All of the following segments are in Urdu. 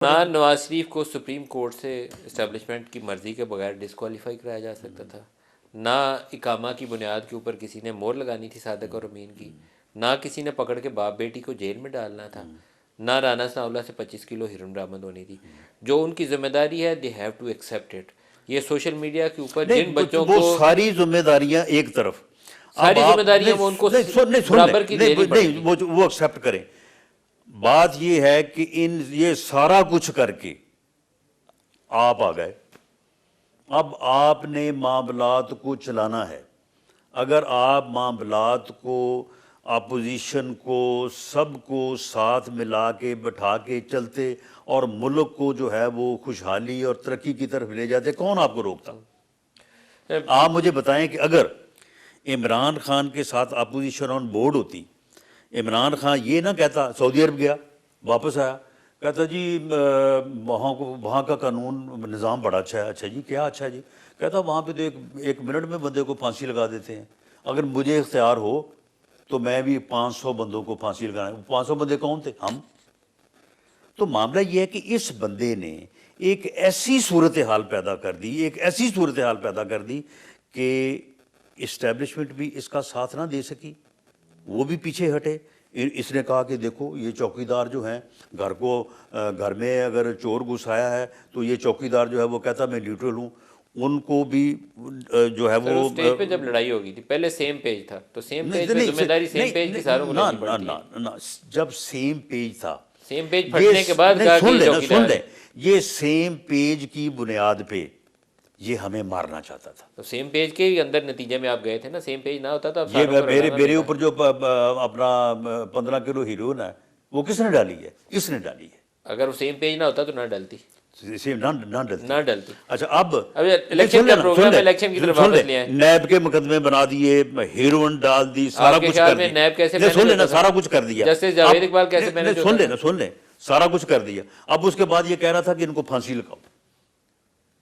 نواز شریف کو سپریم کورٹ سے اسٹیبلشمنٹ کی مرضی کے بغیر ڈسکوالیفائی کرایا جا سکتا تھا، نہ اقامہ کی بنیاد کے اوپر کسی نے مہر لگانی تھی صادق اور امین کی، نہ کسی نے پکڑ کے باپ بیٹی کو جیل میں ڈالنا تھا، نہ رانا ثناءاللہ سے 25 کلو ہیروئن برآمد ہونی تھی۔ جو ان کی ذمہ داری ہے they have to accept it. یہ سوشل میڈیا کے اوپر جن بچوں کو وہ ساری ذمہ داریاں ایک طرف، ساری ذمہ داریاں وہ ان کو برابر کی دینی پڑے گی۔ وہ ایکسیپٹ کریں۔ بات یہ ہے کہ یہ سارا کچھ کر کے آپ آ گئے، اب آپ نے معاملات کو چلانا ہے۔ اگر آپ معاملات کو، اپوزیشن کو، سب کو ساتھ ملا کے بٹھا کے چلتے اور ملک کو جو ہے وہ خوشحالی اور ترقی کی طرف لے جاتے، کون آپ کو روکتا؟ آپ مجھے بتائیں کہ اگر عمران خان کے ساتھ اپوزیشن آن بورڈ ہوتی، عمران خان یہ نہ کہتا، سعودی عرب گیا واپس آیا، کہتا جی وہاں کا قانون نظام بڑا اچھا ہے۔ اچھا جی، کیا اچھا جی؟ کہتا وہاں پہ تو ایک منٹ میں بندے کو پھانسی لگا دیتے ہیں، اگر مجھے اختیار ہو تو میں بھی 500 بندوں کو پھانسی لگانا۔ 500 بندے کون تھے؟ ہم۔ تو معاملہ یہ ہے کہ اس بندے نے ایک ایسی صورتحال پیدا کر دی، ایک ایسی صورتحال پیدا کر دی کہ اسٹیبلشمنٹ بھی اس کا ساتھ نہ دے سکی، وہ بھی پیچھے ہٹے۔ اس نے کہا کہ دیکھو یہ چوکیدار جو ہیں، گھر میں اگر چور گھس آیا ہے تو یہ چوکیدار جو ہے وہ کہتا میں نیوٹرل ہوں، ان کو بھی جو ہے وہ اسٹیج پہ جب لڑائی ہوگی تھی پہلے سیم پیج تھا، تو سیم پیج پہ ذمہ داری سیم پیج کی ساروں کو لینی پڑتی ہے۔ جب سیم پیج تھا، سیم پیج پھٹنے کے بعد کہا کہ سن لیں، یہ سیم پیج کی بنیاد پہ یہ ہمیں مارنا چاہتا تھا۔ تو سیم پیج کے اندر نتیجے میں آپ گئے تھے نا، سیم پیج نہ ہوتا تو یہ میرے اوپر جو اپنا 15 کلو ہیروئن ہے وہ کس نے ڈالی ہے؟ کس نے ڈالی ہے؟ اگر وہ سیم پیج نہ ہوتا تو نہ ڈلتی، نہ ڈلتی۔ اچھا اب الیکشن کا پروگرام ہے، الیکشن کی طرف واپس لے آئیں۔ نیب کے مقدمے بنا دیے، ہیروئن ڈال دی، سارا کچھ کر دیا۔ نیب کیسے سن لینا، سارا کچھ کر دیا۔ جسٹس جاوید اقبال کیسے مینیج ہوتا ہے؟ سن لیں، سارا کچھ کر دیا۔ اب اس کے بعد یہ کہہ رہا تھا کہ ان کو پھانسی لگاؤ،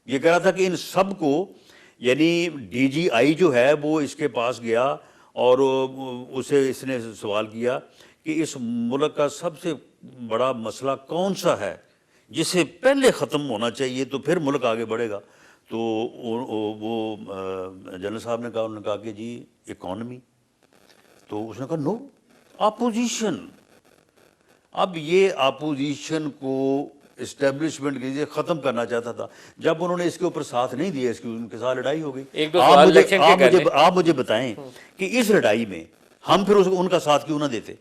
یہ کہہ رہا تھا کہ ان سب کو، یعنی ڈی جی آئی جو ہے وہ اس کے پاس گیا اور اسے اس نے سوال کیا کہ اس ملک کا سب سے بڑا مسئلہ کون سا ہے جسے پہلے ختم ہونا چاہیے تو پھر ملک آگے بڑھے گا؟ تو وہ جنرل صاحب نے کہا، انہوں نے کہا کہ جی اکانومی۔ تو اس نے کہا نو، اپوزیشن۔ اب یہ اپوزیشن کو اسٹیبلشمنٹ کے لیے ختم کرنا چاہتا تھا۔ جب انہوں نے اس کے اوپر ساتھ نہیں دیا، اس کی ان کے ساتھ لڑائی ہو گئی۔ آپ مجھے بتائیں کہ اس لڑائی میں ہم پھر ان کا ساتھ کیوں نہ دیتے؟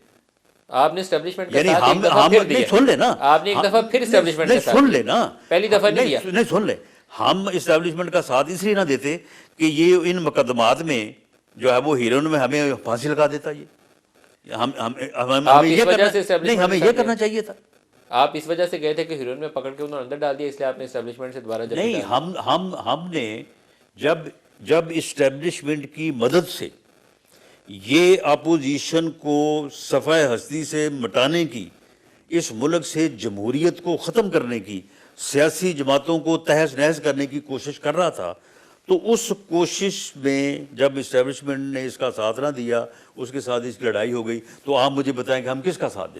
آپ نے اسٹیبلشمنٹ کا ساتھ ایک دفعہ پھر دیا، سن لینا، آپ نے ایک دفعہ پھر اسٹیبلشمنٹ کا ساتھ سن لینا، پہلی دفعہ نہیں دیا۔ نہیں سن لیں، ہم اسٹیبلشمنٹ کا ساتھ اس لیے نہ دیتے کہ یہ ان مقدمات میں جو ہے وہ ہیروئن میں ہمیں پھانسی لگا دیتا۔ یہ ہمیں یہ کرنا چاہیے تھا۔ آپ اس وجہ سے گئے تھے کہ ہیروئن میں پکڑ کے انہوں نے اندر ڈال دیا، اس لیے آپ نے اسٹیبلشمنٹ سے دوبارہ نہیں، ہم نے جب اسٹیبلشمنٹ کی مدد سے یہ اپوزیشن کو صفحہ ہستی سے مٹانے کی، اس ملک سے جمہوریت کو ختم کرنے کی، سیاسی جماعتوں کو تہس نہس کرنے کی کوشش کر رہا تھا، تو اس کوشش میں جب اسٹیبلشمنٹ نے اس کا ساتھ نہ دیا، اس کے ساتھ اس کی لڑائی ہو گئی، تو آپ مجھے بتائیں کہ ہم کس کا ساتھ دیتے؟